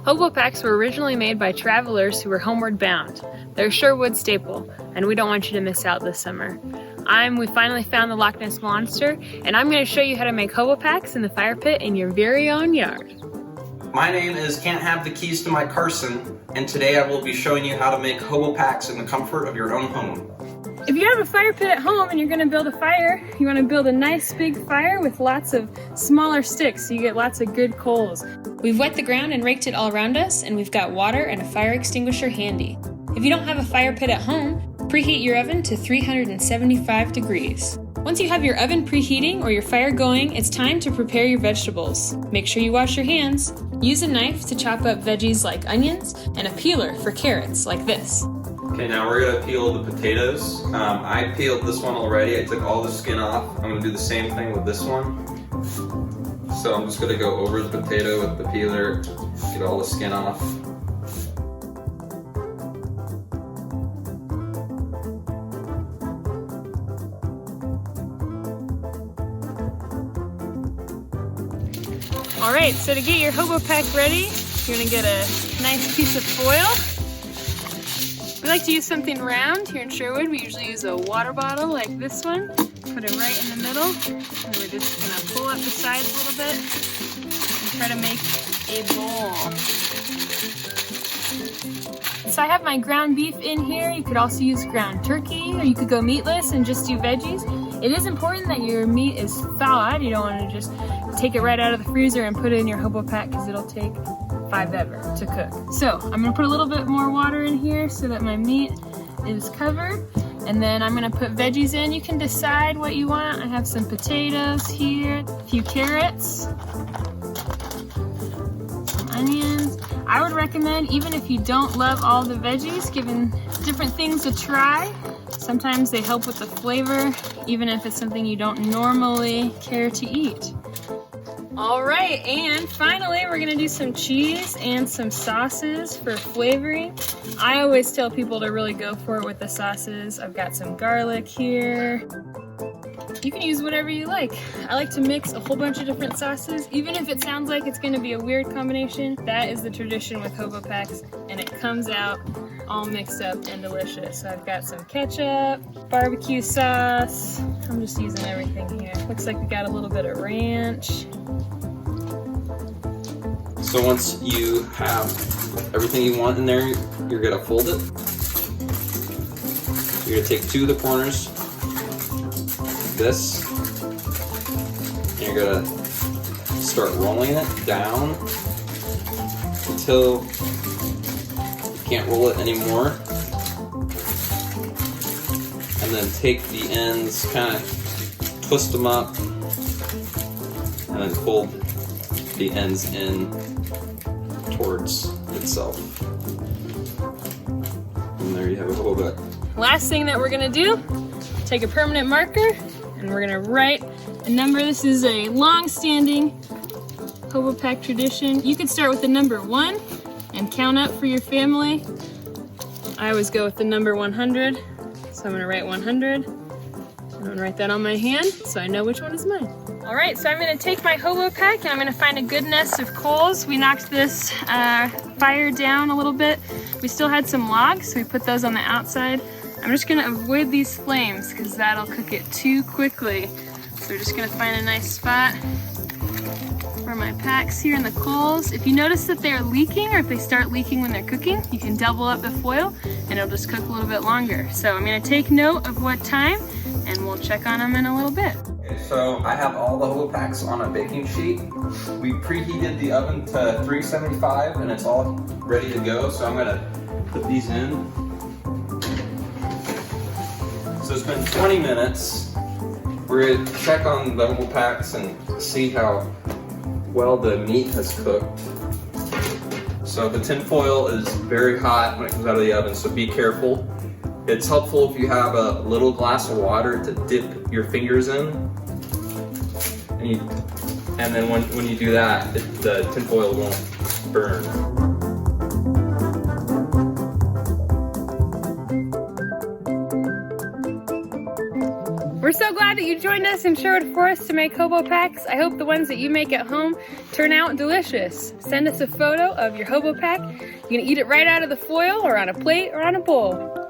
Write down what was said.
Hobo packs were originally made by travelers who were homeward bound. They're a Sherwood staple, and we don't want you to miss out this summer. We finally found the Loch Ness Monster, and I'm going to show you how to make hobo packs in the fire pit in your very own yard. My name is Can't Have the Keys to My Carson, and today I will be showing you how to make hobo packs in the comfort of your own home. If you have a fire pit at home and you're going to build a fire, you want to build a nice big fire with lots of smaller sticks so you get lots of good coals. We've wet the ground and raked it all around us, and we've got water and a fire extinguisher handy. If you don't have a fire pit at home, preheat your oven to 375 degrees. Once you have your oven preheating or your fire going, it's time to prepare your vegetables. Make sure you wash your hands. Use a knife to chop up veggies like onions and a peeler for carrots like this. Okay, now we're gonna peel the potatoes. I peeled this one already. I took all the skin off. I'm gonna do the same thing with this one. So I'm just gonna go over the potato with the peeler, get all the skin off. Alright, so to get your hobo pack ready, you're gonna get a nice piece of foil. We like to use something round here in Sherwood. We usually use a water bottle like this one. Put it right in the middle, and we're just gonna pull up the sides a little bit and try to make a bowl. So I have my ground beef in here. You could also use ground turkey, or you could go meatless and just do veggies. It is important that your meat is thawed. You don't want to just take it right out of the freezer and put it in your hobo pack because it'll take forever to cook. So I'm gonna put a little bit more water in here so that my meat is covered. And then I'm gonna put veggies in. You can decide what you want. I have some potatoes here, a few carrots, some onions. I would recommend, even if you don't love all the veggies, giving different things a try. Sometimes they help with the flavor, even if it's something you don't normally care to eat. All right, and finally we're gonna do some cheese and some sauces for flavoring. I always tell people to really go for it with the sauces. I've got some garlic here. You can use whatever you like. I like to mix a whole bunch of different sauces. Even if it sounds like it's gonna be a weird combination, that is the tradition with hobo packs, and it comes out all mixed up and delicious. So I've got some ketchup, barbecue sauce. I'm just using everything here. Looks like we got a little bit of ranch. So once you have everything you want in there, you're gonna fold it. You're gonna take two of the corners, like this, and you're gonna start rolling it down until you can't roll it anymore. And then take the ends, kind of twist them up, and then fold the ends in towards itself. And there you have a hobo pack. Last thing that we're gonna do, take a permanent marker and we're gonna write a number. This is a long-standing hobo pack tradition. You could start with the number 1 and count up for your family. I always go with the number 100, so I'm gonna write 100. I'm gonna write that on my hand so I know which one is mine. All right, so I'm gonna take my hobo pack and I'm gonna find a good nest of coals. We knocked this fire down a little bit. We still had some logs, so we put those on the outside. I'm just gonna avoid these flames because that'll cook it too quickly. So we're just gonna find a nice spot for my packs here in the coals. If you notice that they're leaking, or if they start leaking when they're cooking, you can double up the foil and it'll just cook a little bit longer. So I'm gonna take note of what time and we'll check on them in a little bit. Okay, so I have all the hobo packs on a baking sheet. We preheated the oven to 375 and it's all ready to go. So I'm gonna put these in. So it's been 20 minutes. We're gonna check on the hobo packs and see how well the meat has cooked. So the tin foil is very hot when it comes out of the oven, so be careful. It's helpful if you have a little glass of water to dip your fingers in. And then when you do that, the tin foil won't burn. We're so glad that you joined us in Sherwood Forest to make Hobo Packs. I hope the ones that you make at home turn out delicious. Send us a photo of your Hobo Pack. You can eat it right out of the foil or on a plate or on a bowl.